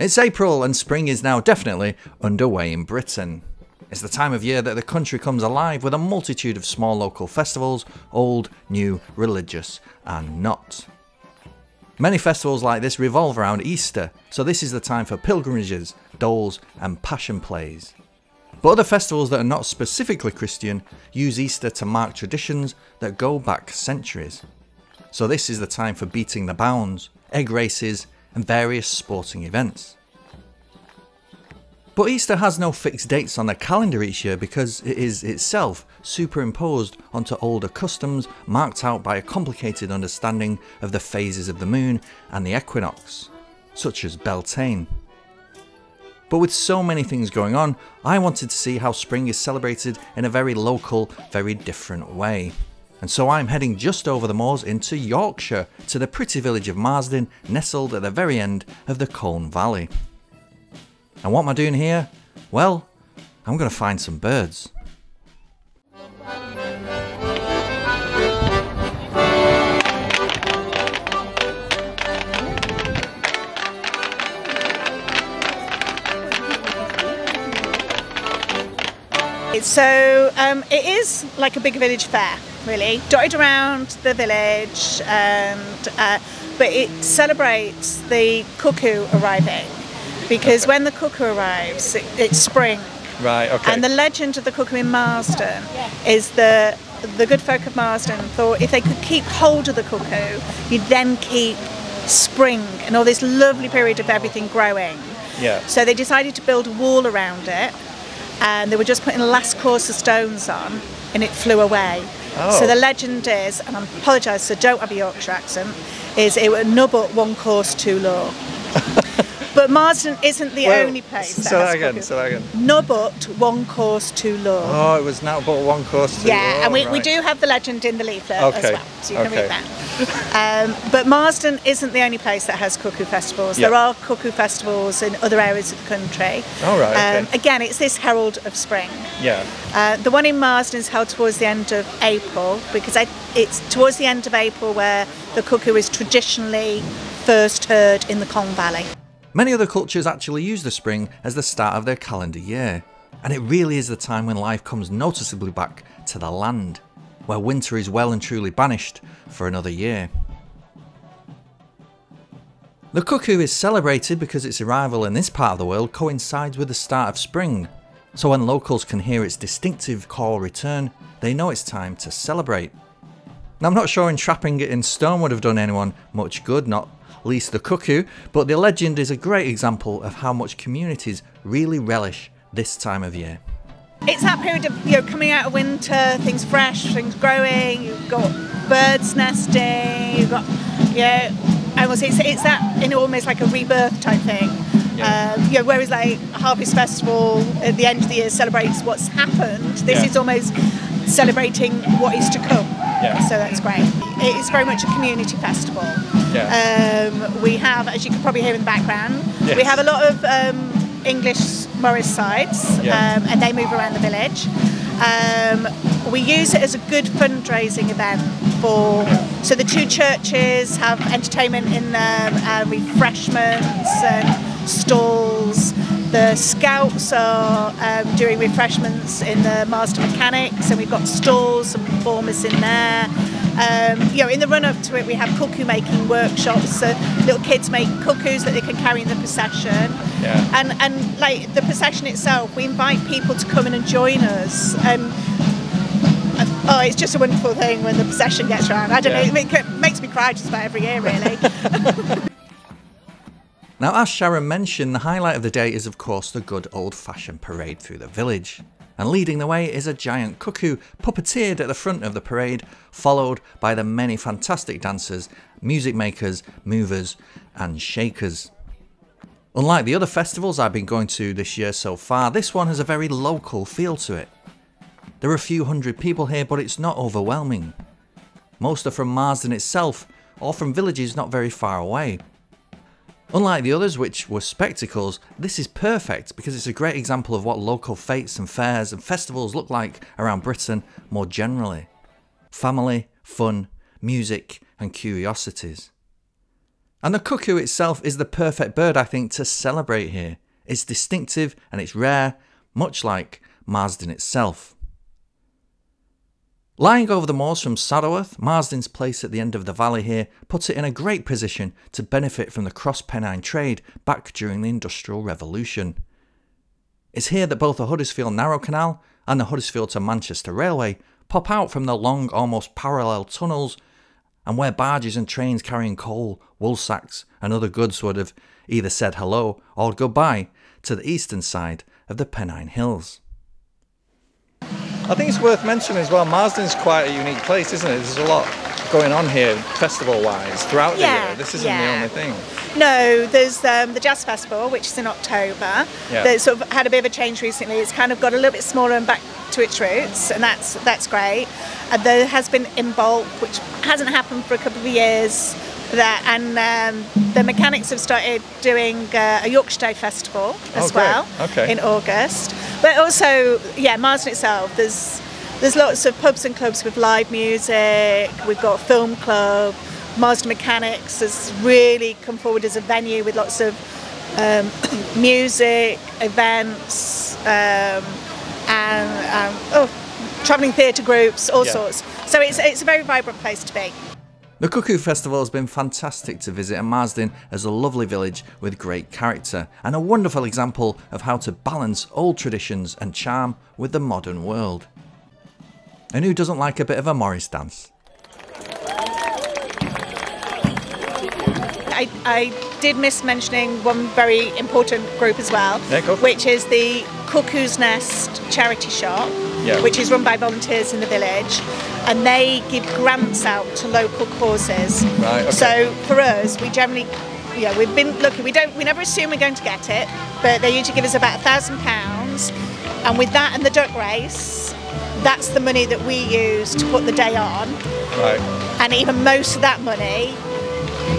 It's April and spring is now definitely underway in Britain. It's the time of year that the country comes alive with a multitude of small local festivals, old, new, religious and not. Many festivals like this revolve around Easter, so this is the time for pilgrimages, doles and passion plays. But other festivals that are not specifically Christian use Easter to mark traditions that go back centuries. So this is the time for beating the bounds, egg races and various sporting events. But Easter has no fixed dates on the calendar each year because it is itself superimposed onto older customs marked out by a complicated understanding of the phases of the moon and the equinox, such as Beltane. But with so many things going on, I wanted to see how spring is celebrated in a very local, very different way. And so I'm heading just over the moors into Yorkshire to the pretty village of Marsden, nestled at the very end of the Colne Valley. And what am I doing here? Well, I'm going to find some birds. So it is like a big village fair, really, dotted around the village, and but it celebrates the cuckoo arriving, because when the cuckoo arrives, it's spring. Right, okay. And the legend of the cuckoo in Marsden is the good folk of Marsden thought if they could keep hold of the cuckoo, you'd then keep spring and all this lovely period of everything growing. Yeah. So they decided to build a wall around it, and they were just putting the last course of stones on, and it flew away. Oh. So the legend is, and I apologise, so don't have a Yorkshire accent, is it was nubbut one course too low. But Marsden isn't the only place that say has that again, cuckoo. say that again. Nubbut one course too low. Oh, it was now but one course too low. Yeah, and we right. do have the legend in the leaflet as well, so you can read that. But Marsden isn't the only place that has cuckoo festivals. Yep. There are cuckoo festivals in other areas of the country. Oh, right, okay. Again, it's this herald of spring. Yeah. The one in Marsden is held towards the end of April, because it's towards the end of April where the cuckoo is traditionally first heard in the Colne Valley. Many other cultures actually use the spring as the start of their calendar year, and it really is the time when life comes noticeably back to the land, where winter is well and truly banished for another year. The cuckoo is celebrated because its arrival in this part of the world coincides with the start of spring, so when locals can hear its distinctive call return, they know it's time to celebrate. Now, I'm not sure entrapping it in stone would have done anyone much good, not least the cuckoo, but the legend is a great example of how much communities really relish this time of year. It's that period of coming out of winter, things fresh, things growing. You've got birds nesting. You've got it's that in almost like a rebirth type thing. Yeah. Whereas like Harvest Festival at the end of the year celebrates what's happened. This is almost celebrating what is to come. Yeah. So that's great. It's very much a community festival. Yeah. We have, as you can probably hear in the background, we have a lot of English Morris sides, and they move around the village. We use it as a good fundraising event so the two churches have entertainment in them, refreshments and stalls. The Scouts are doing refreshments in the Marsden Mechanics, and we've got stalls and performers in there. In the run-up to it, we have cuckoo making workshops, so little kids make cuckoos that they can carry in the procession. Yeah. And like the procession itself, we invite people to come in and join us. It's just a wonderful thing when the procession gets around. I don't know, it makes me cry just about every year, really. Now, as Sharon mentioned, the highlight of the day is of course the good old-fashioned parade through the village. And leading the way is a giant cuckoo puppeteered at the front of the parade, followed by the many fantastic dancers, music makers, movers and shakers. Unlike the other festivals I've been going to this year so far, this one has a very local feel to it. There are a few hundred people here, but it's not overwhelming. Most are from Marsden itself, or from villages not very far away. Unlike the others, which were spectacles, this is perfect because it's a great example of what local fetes and fairs and festivals look like around Britain more generally. Family, fun, music and curiosities. And the cuckoo itself is the perfect bird, I think, to celebrate here. It's distinctive and it's rare, much like Marsden itself. Lying over the moors from Saddleworth, Marsden's place at the end of the valley here puts it in a great position to benefit from the cross-Pennine trade back during the Industrial Revolution. It's here that both the Huddersfield Narrow Canal and the Huddersfield to Manchester Railway pop out from the long, almost parallel tunnels, and where barges and trains carrying coal, wool sacks and other goods would have either said hello or goodbye to the eastern side of the Pennine Hills. I think it's worth mentioning as well, Marsden's quite a unique place, isn't it? There's a lot going on here festival-wise throughout the year. This isn't the only thing. No, there's the Jazz Festival, which is in October. That sort of had a bit of a change recently. It's kind of got a little bit smaller and back to its roots, and that's great. And there has been In Bulk, which hasn't happened for a couple of years. The mechanics have started doing a Yorkshire Day Festival as well in August. But also, Marsden itself, there's lots of pubs and clubs with live music. We've got a film club. Marsden Mechanics has really come forward as a venue with lots of music, events, travelling theatre groups, all sorts. So it's a very vibrant place to be. The Cuckoo Festival has been fantastic to visit, and Marsden is a lovely village with great character and a wonderful example of how to balance old traditions and charm with the modern world. And who doesn't like a bit of a Morris dance? I did miss mentioning one very important group as well, which is the Cuckoo's Nest charity shop, which is run by volunteers in the village, and they give grants out to local causes. So for us, we generally, we've been lucky. We never assume we're going to get it, but they usually give us about £1,000, and with that and the duck race, that's the money that we use to put the day on. And even most of that money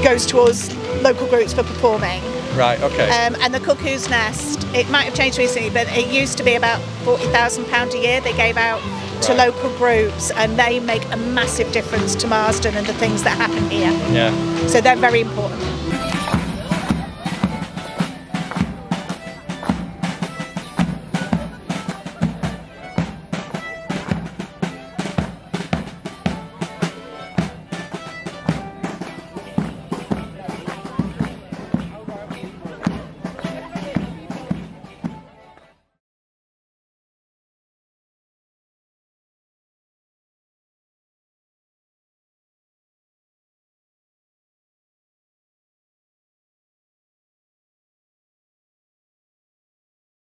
goes towards local groups for performing. And the Cuckoo's Nest, it might have changed recently, but it used to be about £40,000 a year they gave out to local groups, and they make a massive difference to Marsden and the things that happen here. So they're very important.